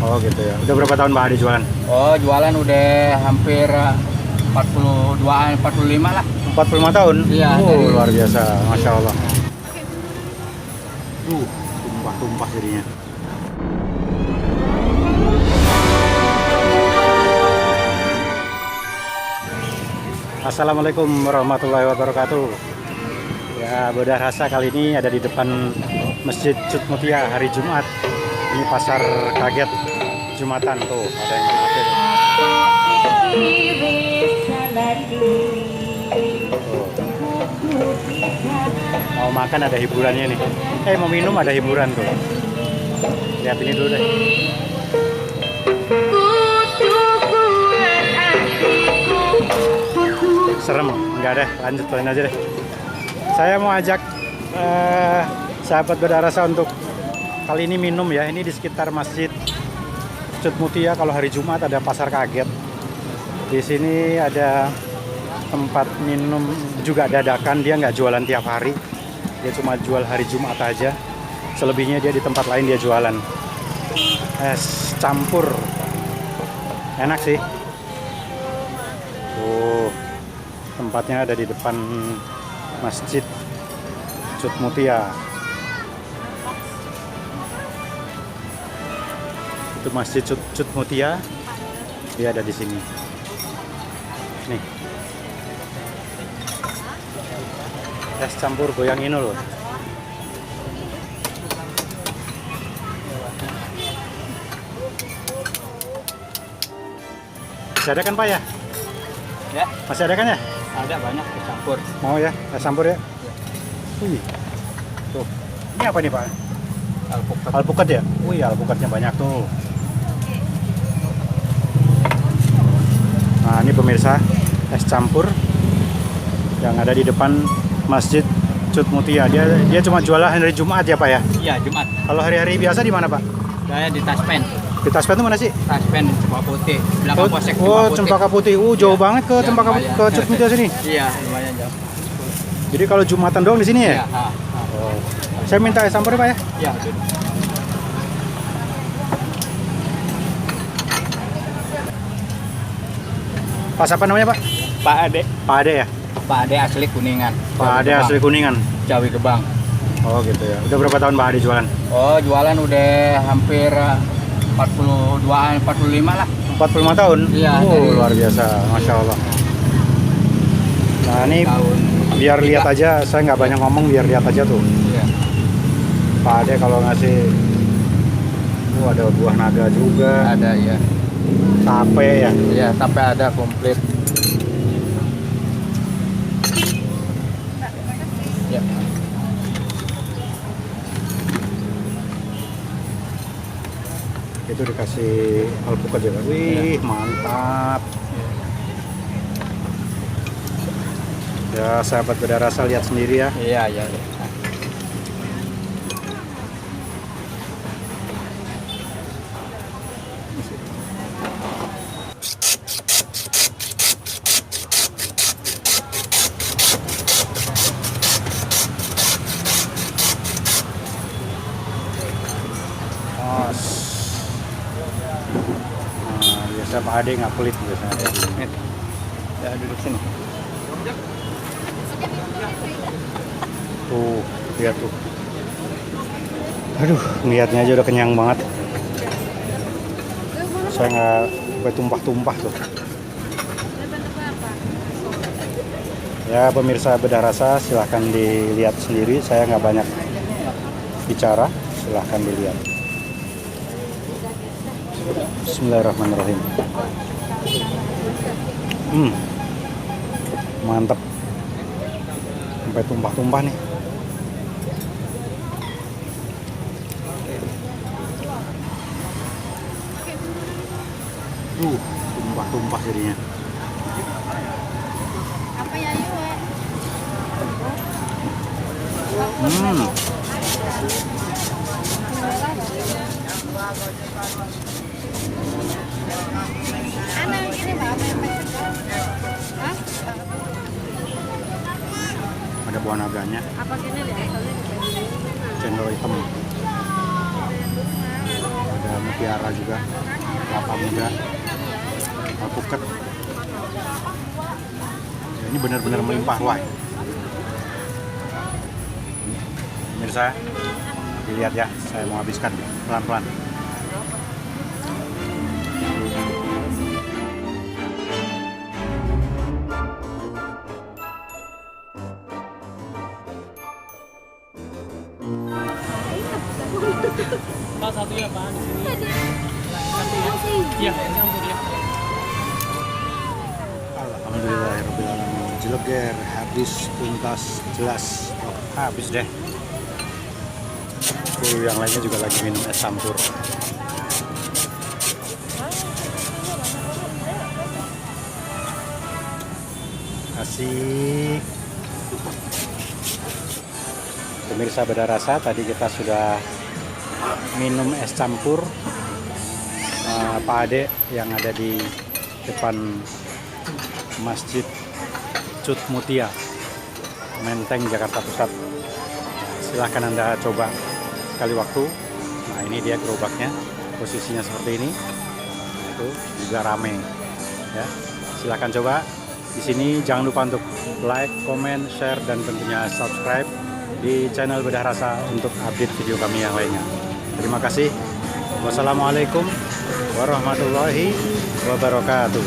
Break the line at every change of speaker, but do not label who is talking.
Oh gitu ya. Udah berapa tahun Pak Adi jualan?
Oh, jualan udah hampir 42, 45 lah.
45 tahun?
Iya,
Oh,
dari-
luar biasa. Masya Allah. Tumpah-tumpah jadinya. Assalamualaikum warahmatullahi wabarakatuh. Ya, bedah rasa kali ini ada di depan Masjid Cut Mutia hari Jumat. Ini pasar kaget Jumatan tuh, ada yang pakai tuh. Tuh. Mau makan ada hiburannya nih. Mau minum ada hiburan tuh. Lihat ini dulu deh. Serem, enggak deh, lanjutin aja deh. Saya mau ajak sahabat bedah rasa untuk kali ini minum ya. Ini di sekitar Masjid Cut Mutia. Kalau hari Jumat ada pasar kaget. Di sini ada tempat minum juga dadakan. Dia nggak jualan tiap hari. Dia cuma jual hari Jumat aja. Selebihnya dia di tempat lain dia jualan. Es campur. Enak sih. Tuh. Tempatnya ada di depan Masjid Cut Mutia. Itu Masjid Cut Mutia. Dia ada di sini. Nih. Es campur goyang ini loh. Masih ada kan Pak ya?
Ya,
Masih ada kan ya?
ada banyak dicampur.
Mau ya? Es campur ya? Wih. Tuh. Ini apa nih Pak?
Alpukat.
Alpukat ya? Wih, alpukatnya banyak tuh. Nah, ini pemirsa es campur yang ada di depan Masjid Cut Mutia. Dia cuma jualan hari Jumat ya Pak ya?
Iya, Jumat.
Kalau hari-hari biasa di mana Pak?
Saya di Taspen.
Di Taspen itu mana sih?
Taspen Cempaka Putih. Belakang Polsek
Cempaka Putih. Jauh banget ke
Ya,
Cempaka
lumayan.
ke Cut Mutia sini.
Iya, lumayan jauh.
Jadi kalau Jumatan doang di sini ya?
Iya,
Oh. Saya minta es campur ya Pak ya?
Iya.
Pas apa namanya Pak?
Pak Ade.
Pak Ade ya?
Pak Ade asli Kuningan.
Pak Ade
Jawi
asli
Gebang.
Kuningan.
Jawi Gebang.
Oh gitu ya. Udah berapa tahun Pak Ade jualan?
Oh, jualan udah hampir 42, 45 lah.
45 tahun?
Iya,
Oh,
dari-
luar biasa. Masya Allah. Nah ini
Tahun
biar lihat
3.
aja, saya nggak banyak ngomong, biar lihat aja tuh.
Iya.
Pak Ade kalau ngasih, ada buah naga juga,
Ada ya.
tape ya.
Iya, sampai ada komplit. Ya.
Itu dikasih alpukat juga. Wih, mantap. Ya, sahabat bedah rasa lihat sendiri ya.
Iya, iya.
Os. Nah, biasa Pak Ade nggak pelit biasanya.
Ya, duduk sini.
Tuh, lihat tuh. Aduh, lihatnya aja udah kenyang banget. Saya nggak sampai tumpah-tumpah tuh. Ya, pemirsa bedah rasa silahkan dilihat sendiri. Saya nggak banyak bicara, silahkan dilihat. Bismillahirrahmanirrahim. Mantap. Sampai tumpah-tumpah nih. Tumpah-tumpah jadinya.
Apa ya yuk? Ana ini Mbak, apa yang Hah?
Ada buah naganya,
Apa gini deh?
cendol hitam. Ada mutiara juga, kelapa muda, alpukat. Ya, ini benar-benar melimpah ruah. Pemirsa, dilihat ya, saya mau habiskan pelan-pelan.
Pak satunya Pak di sini. Iya, campur ya.
Alhamdulillahirrahmanirrahim. Jeleger, habis, tuntas, jelas. Oh, habis deh. Yang lainnya juga lagi minum es campur. Asik. Pemirsa Beda Rasa, tadi kita sudah minum es campur Pak Ade yang ada di depan Masjid Cut Mutia, Menteng, Jakarta Pusat. Silahkan Anda coba sekali waktu. Nah, ini dia gerobaknya, posisinya seperti ini. Itu juga rame ya. Silahkan coba. Di sini jangan lupa untuk like, comment, share, dan tentunya subscribe di channel Bedah Rasa untuk update video kami yang lainnya. Terima kasih. Wassalamualaikum warahmatullahi wabarakatuh.